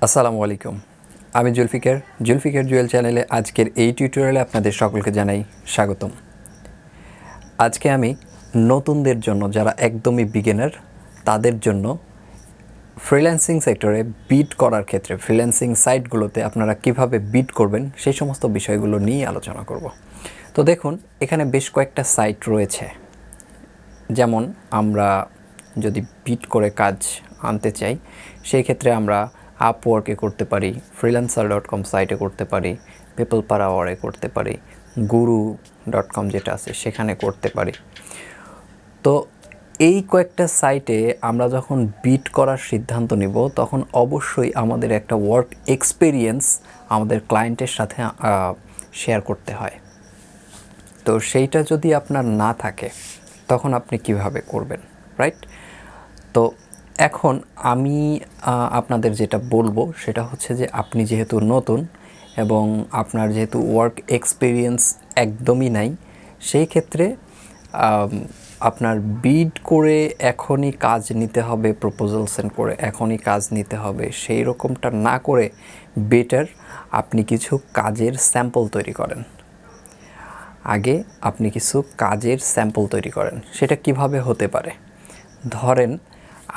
আসসালামু আলাইকুম। আমি জুলফিকার জুয়েল চ্যানেলে আজকের এই টিউটোরিয়ালে আপনাদের সকলকে জানাই স্বাগতম। আজকে আমি নতুনদের জন্য, যারা একদমই বিগিনার, তাদের জন্য ফ্রিল্যান্সিং সেক্টরে বিড করার ক্ষেত্রে ফ্রিল্যান্সিং সাইটগুলোতে আপনারা কিভাবে বিড করবেন সেই সমস্ত বিষয়গুলো নিয়ে আলোচনা করব। তো দেখুন, এখানে বেশ কয়েকটা সাইট রয়েছে। যেমন আমরা যদি বিড করে কাজ আনতে চাই, সেই ক্ষেত্রে আমরা আপওয়ার্কে করতে পারি, freelancer.com সাইটে করতে পারি, পেপল পার আওয়ারে করতে পারি, guru.com যেটা আছে সেখানে করতে পারি। তো এই কয়েকটা সাইটে আমরা যখন বিড করার সিদ্ধান্ত নিব, তখন অবশ্যই আমাদের একটা ওয়ার্ক এক্সপিরিয়েন্স আমাদের ক্লায়েন্টের সাথে শেয়ার করতে হয়। তো সেইটা যদি আপনার না থাকে, তখন আপনি কিভাবে করবেন, রাইট? তো এখন আমি আপনাদের যেটা বলবো সেটা হচ্ছে যে, আপনি যেহেতু নতুন এবং আপনার যেহেতু ওয়ার্ক এক্সপিরিয়েন্স একদমই নাই, সেই ক্ষেত্রে আপনার বিড করে এখনই কাজ নিতে হবে, প্রপোজাল সেন্ড করে এখনই কাজ নিতে হবে, সেই রকমটা না করে বেটার আপনি কিছু কাজের স্যাম্পল তৈরি করেন। আগে আপনি কিছু কাজের স্যাম্পল তৈরি করেন। সেটা কিভাবে হতে পারে? ধরেন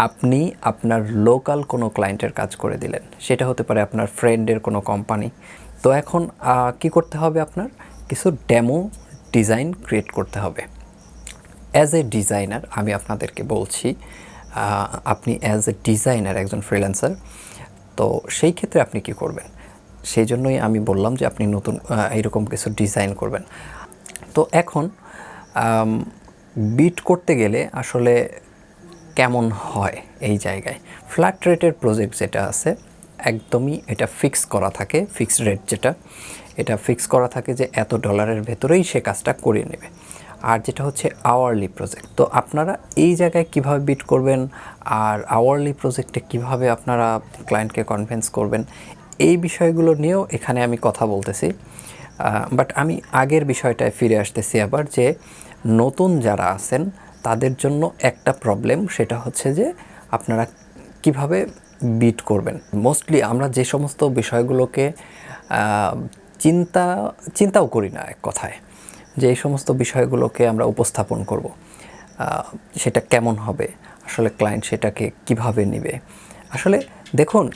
আপনি আপনার লোকাল কোনো ক্লায়েন্টের কাজ করে দিলেন, সেটা হতে পারে আপনার ফ্রেন্ডের কোনো কোম্পানি। তো এখন কি করতে হবে? আপনার কিছু ডেমো ডিজাইন ক্রিয়েট করতে হবে। অ্যাজ এ ডিজাইনার আমি আপনাদেরকে বলছি, আপনি অ্যাজ এ ডিজাইনার একজন ফ্রিল্যান্সার, তো সেই ক্ষেত্রে আপনি কি করবেন? সেই জন্যই আমি বললাম যে আপনি নতুন এইরকম কিছু ডিজাইন করবেন। তো এখন বিট করতে গেলে আসলে কেমন হয় এই জায়গায়? ফ্ল্যাট রেটের প্রজেক্ট যেটা আছে, একদমই এটা ফিক্স করা থাকে, ফিক্সড রেট যেটা, এটা ফিক্স করা থাকে যে এত ডলারের ভেতরেই সে কাজটা করিয়ে নেবে। আর যেটা হচ্ছে আওয়ারলি প্রজেক্ট, তো আপনারা এই জায়গায় কিভাবে বিট করবেন আর আওয়ারলি প্রজেক্টে কিভাবে আপনারা ক্লায়েন্টকে কনভিন্স করবেন, এই বিষয়গুলো নিয়েও এখানে আমি কথা বলতেছি। বাট আমি আগের বিষয়টায় ফিরে আসতেছি আবার, যে নতুন যারা আছেন তাদের জন্য একটা প্রবলেম, সেটা হচ্ছে যে আপনারা কিভাবে বিট করবেন। মোস্টলি আমরা যে সমস্ত বিষয়গুলোকে চিন্তাও করি না, এক কথায়, যে এই সমস্ত বিষয়গুলোকে আমরা উপস্থাপন করব, সেটা কেমন হবে, আসলে ক্লায়েন্ট সেটাকে কিভাবে নেবে। আসলে দেখুন,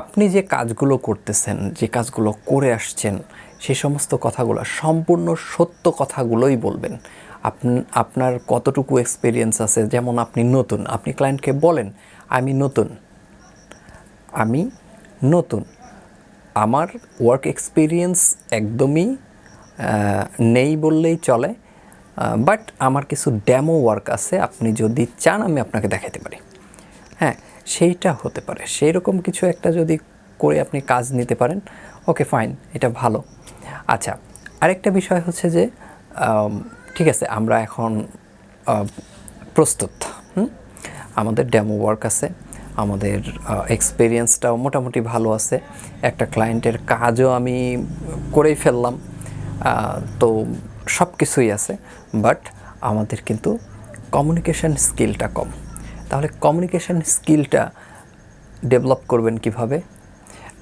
আপনি যে কাজগুলো করতেছেন, যে কাজগুলো করে আসছেন, সেই সমস্ত কথাগুলো সম্পূর্ণ সত্য কথাগুলোই বলবেন। আপনার কতটুকু এক্সপিরিয়েন্স আছে, যেমন আপনি নতুন, আপনি ক্লায়েন্টকে বলেন আমি নতুন, আমার ওয়ার্ক এক্সপিরিয়েন্স একদমই নেই বললেই চলে, বাট আমার কিছু ডেমো ওয়ার্ক আছে, আপনি যদি চান আমি আপনাকে দেখাতে পারি। হ্যাঁ, সেইটা হতে পারে। সেই রকম কিছু একটা যদি করে আপনি কাজ নিতে পারেন, ওকে ফাইন, এটা ভালো। আচ্ছা, আরেকটা বিষয় হচ্ছে যে, ঠিক আছে, আমরা এখন প্রস্তুত, আমাদের ডেমো ওয়ার্ক আছে, আমাদের এক্সপিরিয়েন্সটাও মোটামুটি ভালো আছে, একটা ক্লায়েন্টের কাজও আমি করেই ফেললাম, তো সব কিছুই আছে, বাট আমাদের কিন্তু কমিউনিকেশন স্কিলটা কম। তাহলে কমিউনিকেশন স্কিলটা ডেভেলপ করবেন কিভাবে?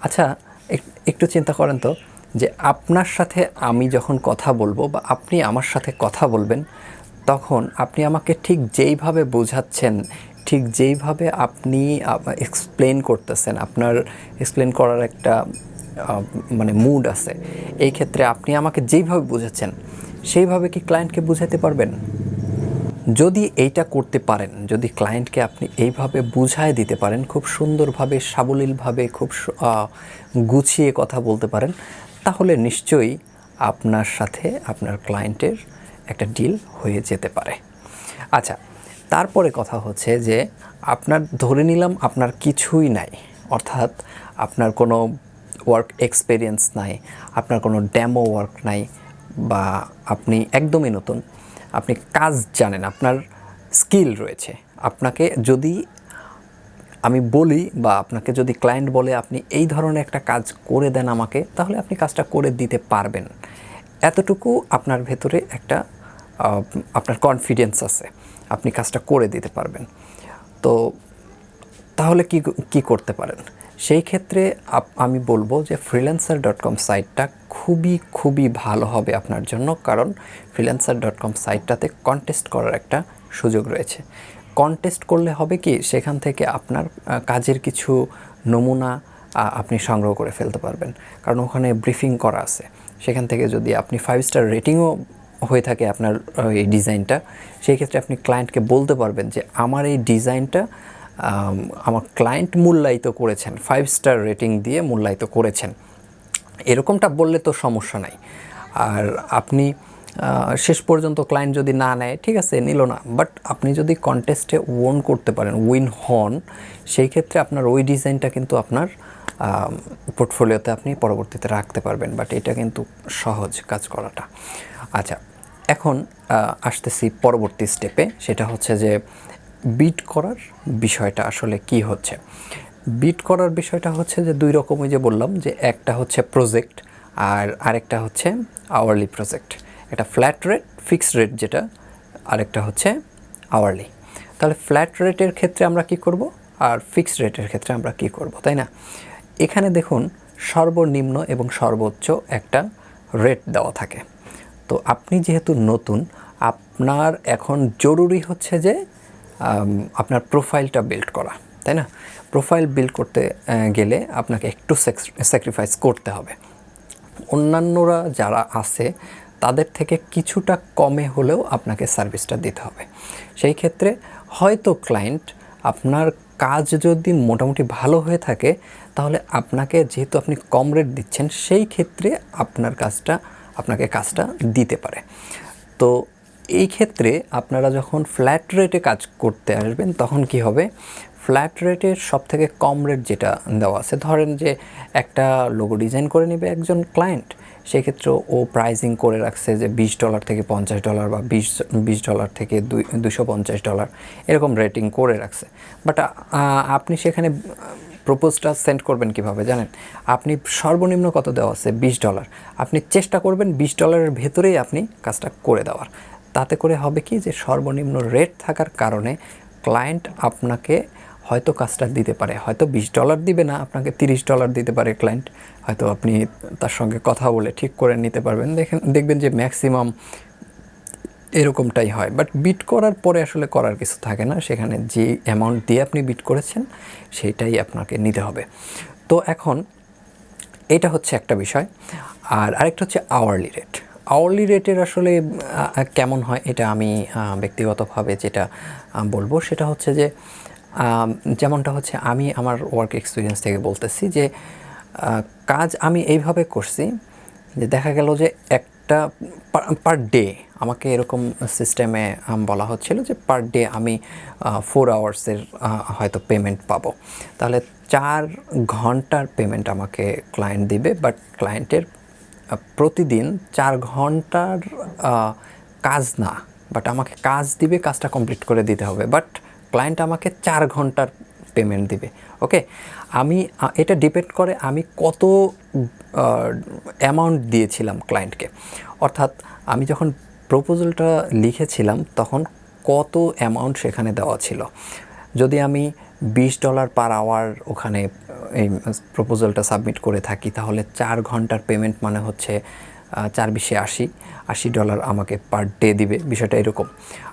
আচ্ছা, একটু চিন্তা করেন তো, যে আপনার সাথে আমি যখন কথা বলবো বা আপনি আমার সাথে কথা বলবেন, তখন আপনি আমাকে ঠিক যেইভাবে বোঝাচ্ছেন, ঠিক যেইভাবে আপনি এক্সপ্লেন করতেছেন, আপনার এক্সপ্লেন করার একটা মানে মুড আছে, এই ক্ষেত্রে আপনি আমাকে যেইভাবে বোঝাচ্ছেন, সেইভাবে কি ক্লায়েন্টকে বোঝাতে পারবেন? যদি এইটা করতে পারেন, যদি ক্লায়েন্টকে আপনি এইভাবে বুঝায় দিতে পারেন, খুব সুন্দরভাবে, সাবলীলভাবে, খুব গুছিয়ে কথা বলতে পারেন, তাহলে নিশ্চয়ই আপনার সাথে আপনার ক্লায়েন্টের একটা ডিল হয়ে যেতে পারে। আচ্ছা, তারপরে কথা হচ্ছে যে, আপনার ধরে নিলাম আপনার কিছুই নাই, অর্থাৎ আপনার কোনো ওয়ার্ক এক্সপিরিয়েন্স নাই, আপনার কোনো ডেমো ওয়ার্ক নাই, বা আপনি একদমই নতুন, আপনি কাজ জানেন, আপনার স্কিল রয়েছে। আপনাকে যদি আমি বলি, বা আপনাকে যদি ক্লায়েন্ট বলে আপনি এই ধরনের একটা কাজ করে দেন আমাকে, তাহলে আপনি কাজটা করে দিতে পারবেন, এতটুকু আপনার ভেতরে একটা আপনার কনফিডেন্স আছে, আপনি কাজটা করে দিতে পারবেন। তো তাহলে কি করতে পারেন? সেই ক্ষেত্রে আমি বলবো যে freelancer.com সাইটটা খুবই ভালো হবে আপনার জন্য, কারণ freelancer.com সাইটটাতে কন্টেস্ট করার একটা সুযোগ রয়েছে। কন্টেস্ট করলে হবে কি, সেখান থেকে আপনার কাজের কিছু নমুনা আপনি সংগ্রহ করে ফেলতে পারবেন, কারণ ওখানে ব্রিফিং করা আছে। সেখান থেকে যদি আপনি 5 স্টার রেটিংও হয়ে থাকে আপনার এই ডিজাইনটা, সেই ক্ষেত্রে আপনি ক্লায়েন্টকে বলতে পারবেন যে আমার এই ডিজাইনটা আমার ক্লায়েন্ট মূল্যায়িত করেছেন, 5 স্টার রেটিং দিয়ে মূল্যায়িত করেছেন। এরকমটা বললে তো সমস্যা নাই। আর আপনি শেষ পর্যন্ত ক্লায়েন্ট যদি না নেয়, ঠিক আছে, নিল না, বাট আপনি যদি কন্টেস্টে উইন হন, সেই ক্ষেত্রে আপনার ওই ডিজাইনটা কিন্তু আপনার পোর্টফোলিওতে আপনি পরবর্তীতে রাখতে পারবেন। বাট এটা কিন্তু সহজ কাজ করাটা। আচ্ছা, এখন আসতেছি পরবর্তী স্টেপে, সেটা হচ্ছে যে বিড করার বিষয়টা আসলে কি হচ্ছে। বিড করার বিষয়টা হচ্ছে যে দুই রকমই, যে বললাম যে একটা হচ্ছে প্রজেক্ট আর আরেকটা হচ্ছে আওয়ারলি প্রজেক্ট। এটা ফ্ল্যাট রেট, ফিক্সড রেট যেটা, আরেকটা হচ্ছে আওয়ারলি। তাহলে ফ্ল্যাট রেটের ক্ষেত্রে আমরা কি করব আর ফিক্সড রেটের ক্ষেত্রে আমরা কি করব, তাই না? এখানে দেখুন সর্বনিম্ন এবং সর্বোচ্চ একটা রেট দেওয়া থাকে। তো আপনি যেহেতু নতুন, আপনার এখন জরুরি হচ্ছে যে আপনার প্রোফাইলটা বিল্ড করা, তাই না? প্রোফাইল বিল্ড করতে গেলে আপনাকে একটু স্যাক্রিফাইস করতে হবে। অন্যান্যরা যারা আছে তাদের থেকে কিছুটা কমে হলেও আপনাকে সার্ভিসটা দিতে হবে। সেই ক্ষেত্রে হয়তো ক্লায়েন্ট আপনার কাজ যদি মোটামুটি ভালো হয়ে থাকে, তাহলে আপনাকে যেহেতু আপনি কম রেট দিচ্ছেন, সেই ক্ষেত্রে আপনাকে কাজটা দিতে পারে। তো এই ক্ষেত্রে আপনারা যখন ফ্ল্যাট রেটে কাজ করতে আসবেন, তখন কি হবে, ফ্ল্যাট রেটের সবথেকে কম রেট যেটা দেওয়া আছে, ধরেন যে একটা লোগো ডিজাইন করে নেবে একজন ক্লায়েন্ট, সেক্ষেত্রে ও প্রাইজিং করে রাখছে যে $20 থেকে $50 বা $20 থেকে $250 এরকম রেটিং করে রাখছে। বাট আপনি সেখানে প্রপোজটা সেন্ড করবেন কিভাবে জানেন? আপনি সর্বনিম্ন কত দেওয়া আছে, $20। আপনি চেষ্টা করবেন $20 ভেতরেই আপনি কাজটা করে দেওয়ার। তাতে করে হবে কি, যে সর্বনিম্ন রেট থাকার কারণে ক্লায়েন্ট আপনাকে হয়তো কাজটা দিতে পারে, হয়তো $20 দিবে না, আপনাকে $30 দিতে পারে ক্লায়েন্ট। হয়তো আপনি তার সঙ্গে কথা বলে ঠিক করে নিতে পারবেন। দেখবেন যে ম্যাক্সিমাম এরকমটাই হয়। বাট বিট করার পরে আসলে করার কিছু থাকে না, সেখানে যে অ্যামাউন্ট দিয়ে আপনি বিট করেছেন সেইটাই আপনাকে নিতে হবে। তো এখন এটা হচ্ছে একটা বিষয়। আর আরেকটা হচ্ছে আওয়ারলি রেট। আওয়ারলি রেটের আসলে কেমন হয়, এটা আমি ব্যক্তিগতভাবে যেটা বলবো সেটা হচ্ছে যে যেমনটা হচ্ছে, আমি আমার ওয়ার্ক এক্সপিরিয়েন্স থেকে বলতেছি যে কাজ আমি এইভাবে করছি যে দেখা গেল যে একটা পার ডে আমাকে এরকম সিস্টেমে বলা হচ্ছিল যে পার ডে আমি 4 আওয়ার্সের হয়তো পেমেন্ট পাবো। তাহলে 4 ঘন্টার পেমেন্ট আমাকে ক্লায়েন্ট দিবে, বাট ক্লায়েন্টের প্রতিদিন 4 ঘন্টার কাজ না, বাট আমাকে কাজ দিবে, কাজটা কমপ্লিট করে দিতে হবে, বাট ক্লায়েন্ট আমাকে 4 ঘন্টার পেমেন্ট দিবে। ওকে, আমি এটা ডিপেন্ড করে আমি কত অ্যামাউন্ট দিয়েছিলাম ক্লায়েন্টকে। অর্থাৎ আমি যখন প্রপোজালটা লিখেছিলাম তখন কত অ্যামাউন্ট সেখানে দেওয়া ছিল। যদি আমি $20 পার আওয়ার ওখানে এই প্রপোজালটা সাবমিট করে থাকি, তাহলে 4 ঘন্টার পেমেন্ট মানে হচ্ছে 4×20 $80 আমাকে পার ডে দিবে, বিষয়টা এরকম।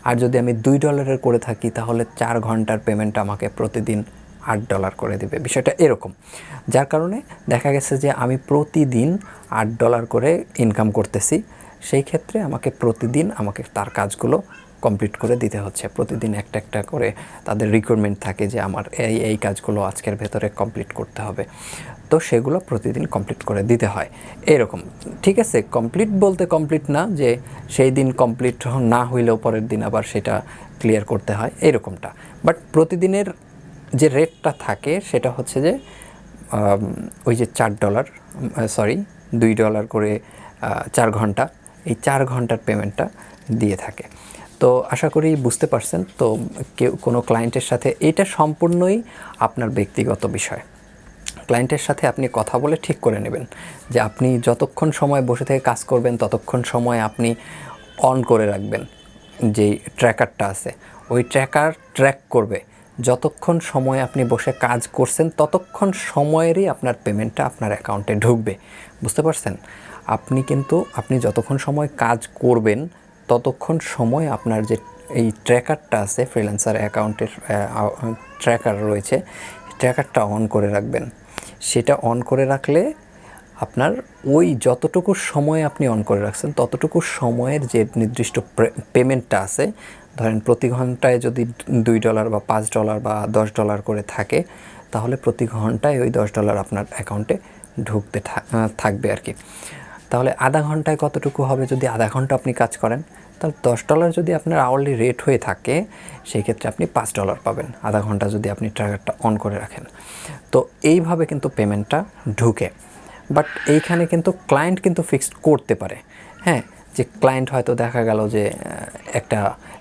আর যদি আমি $2 করে থাকি, তাহলে 4 ঘন্টার পেমেন্ট আমাকে প্রতিদিন $8 করে দিবে, বিষয়টা এরকম। যার কারণে দেখা গেছে যে আমি প্রতিদিন $8 করে ইনকাম করতেছি। সেই ক্ষেত্রে আমাকে প্রতিদিন তার কাজগুলো কমপ্লিট করে দিতে হচ্ছে। প্রতিদিন একটা একটা করে তাদের রিকোয়ারমেন্ট থাকে যে আমার এই কাজগুলো আজকের ভেতরে কমপ্লিট করতে হবে, তো সেগুলো প্রতিদিন কমপ্লিট করে দিতে হয় এরকম। ঠিক আছে, কমপ্লিট বলতে কমপ্লিট না যে সেই দিন কমপ্লিট না হইলেও পরের দিন আবার সেটা ক্লিয়ার করতে হয় এরকমটা। বাট প্রতিদিনের যে রেটটা থাকে সেটা হচ্ছে যে ওই যে $2 করে 4 ঘন্টা, এই 4 ঘন্টার পেমেন্টটা দিয়ে থাকে। তো আশা করি বুঝতে পারছেন। তো কোনো ক্লায়েন্টের সাথে এটা সম্পূর্ণই আপনার ব্যক্তিগত বিষয়। ক্লায়েন্টের সাথে আপনি কথা বলে ঠিক করে নেবেন যে আপনি যতক্ষণ সময় বসে থেকে কাজ করবেন ততক্ষণ সময় আপনি অন করে রাখবেন যেই ট্র্যাকারটা আছে, ওই ট্র্যাক করবে যতক্ষণ সময় আপনি বসে কাজ করছেন ততক্ষণ সময়েরই আপনার পেমেন্টটা আপনার অ্যাকাউন্টে ঢুকবে। বুঝতে পারছেন? আপনি যতক্ষণ সময় কাজ করবেন ততক্ষণ সময় আপনার যে এই ট্র্যাকারটা আছে, ফ্রিল্যান্সার অ্যাকাউন্টের ট্র্যাকার রয়েছে, ট্র্যাকারটা অন করে রাখবেন। সেটা অন করে রাখলে আপনার ওই যতটুকু সময় আপনি অন করে রাখছেন ততটুকু সময়ের যে নির্দিষ্ট পেমেন্টটা আছে, ধরেন প্রতি ঘন্টায় যদি $2 বা $5 বা $10 করে থাকে, তাহলে প্রতি ঘন্টায় ওই $10 আপনার অ্যাকাউন্টে ঢুকতে থাকবে আর কি। তাহলে আধা ঘন্টায় কতটুকু হবে? যদি আধা ঘন্টা আপনি কাজ করেন তাহলে $10 যদি আপনার আওয়ারলি রেট হয়ে থাকে, সেই ক্ষেত্রে আপনি $5 পাবেন আধা ঘন্টা যদি আপনি ট্র্যাকারটা অন করে রাখেন। তো এইভাবে কিন্তু পেমেন্টটা ঢুকে। বাট এইখানে কিন্তু ক্লায়েন্ট কিন্তু ফিক্সড করতে পারে। হ্যাঁ, যে ক্লায়েন্ট হয়তো দেখা গেল যে একটা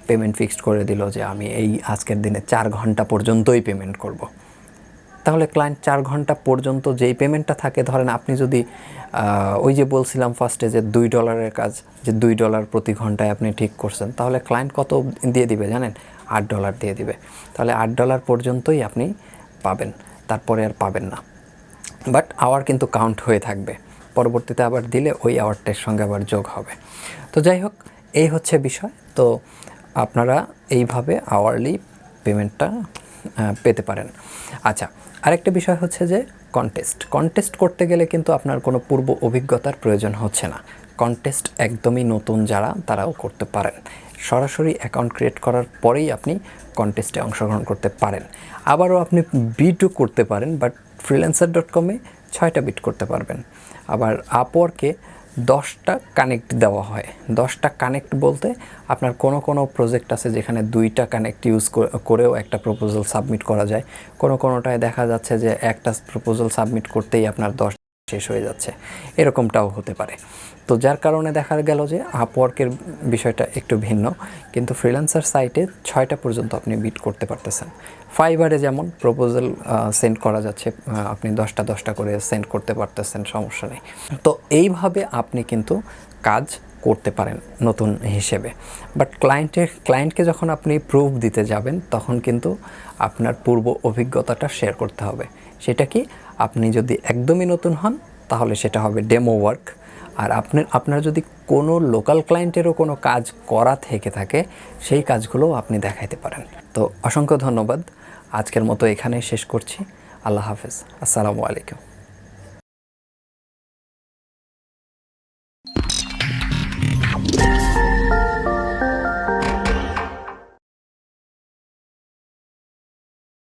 পেমেন্ট ফিক্সড করে দিল যে আমি এই আজকের দিনে 4 ঘন্টা পর্যন্তই পেমেন্ট করব। তাহলে ক্লায়েন্ট 4 ঘন্টা পর্যন্ত যেই পেমেন্টটা থাকে, ধরেন আপনি যদি ওই যে বলছিলাম ফার্স্টে যে $2 কাজ, যে $2 প্রতি ঘন্টায় আপনি ঠিক করছেন, তাহলে ক্লায়েন্ট কত দিয়ে দিবে জানেন? $8 দিয়ে দিবে। তাহলে $8 পর্যন্তই আপনি পাবেন, তারপরে আর পাবেন না। বাট আওয়ার কিন্তু কাউন্ট হয়ে থাকবে, পরবর্তীতে আবার দিলে ওই আওয়ারটার সঙ্গে আবার যোগ হবে। তো যাই হোক, এই হচ্ছে বিষয়। তো আপনারা এইভাবে আওয়ারলি পেমেন্টটা পেতে পারেন। আচ্ছা, আরেকটা বিষয় হচ্ছে যে কন্টেস্ট করতে গেলে কিন্তু আপনার কোনো পূর্ব অভিজ্ঞতার প্রয়োজন হচ্ছে না। কন্টেস্ট একদমই নতুন যারা, তারাও করতে পারেন। সরাসরি অ্যাকাউন্ট ক্রিয়েট করার পরেই আপনি কন্টেস্টে অংশগ্রহণ করতে পারেন। আবারও আপনি বিটও করতে পারেন, বাট freelancer.com-এ 6টা বিট করতে পারবেন। আবার আপওয়ার্কে 10টা কানেক্ট দেওয়া হয়। 10টা কানেক্ট বলতে আপনার কোনো প্রজেক্ট আছে যেখানে 2টা কানেক্ট ইউজ করেও একটা প্রপোজাল সাবমিট করা যায়। কোনোটায় দেখা যাচ্ছে যে একটা প্রপোজাল সাবমিট করতেই আপনার 10 শেষ হয়ে যাচ্ছে, এরকমটাও হতে পারে। তো যার কারণে দেখা গেল যে আপওয়ার্কের বিষয়টা একটু ভিন্ন, কিন্তু ফ্রিল্যান্সার সাইটে 6টা পর্যন্ত আপনি বিট করতে পারতেছেন। ফাইবারে যেমন প্রপোজাল সেন্ড করা যাচ্ছে, আপনি 10টা করে সেন্ড করতে পারতেছেন, সমস্যা নেই। তো এইভাবে আপনি কিন্তু কাজ করতে পারেন নতুন হিসেবে। বাট ক্লায়েন্টকে যখন আপনি প্রুফ দিতে যাবেন, তখন কিন্তু আপনার পূর্ব অভিজ্ঞতাটা শেয়ার করতে হবে। সেটা কি? আপনি যদি একদমই নতুন হন তাহলে সেটা হবে ডেমো ওয়ার্ক। আর আপনার যদি কোনো লোকাল ক্লায়েন্টেরও কোনো কাজ করা থেকে থাকে, সেই কাজগুলোও আপনি দেখাইতে পারেন। তো অসংখ্য ধন্যবাদ। আজকের মতো এখানেই শেষ করছি। আল্লাহ হাফেজ। আসসালামু আলাইকুম।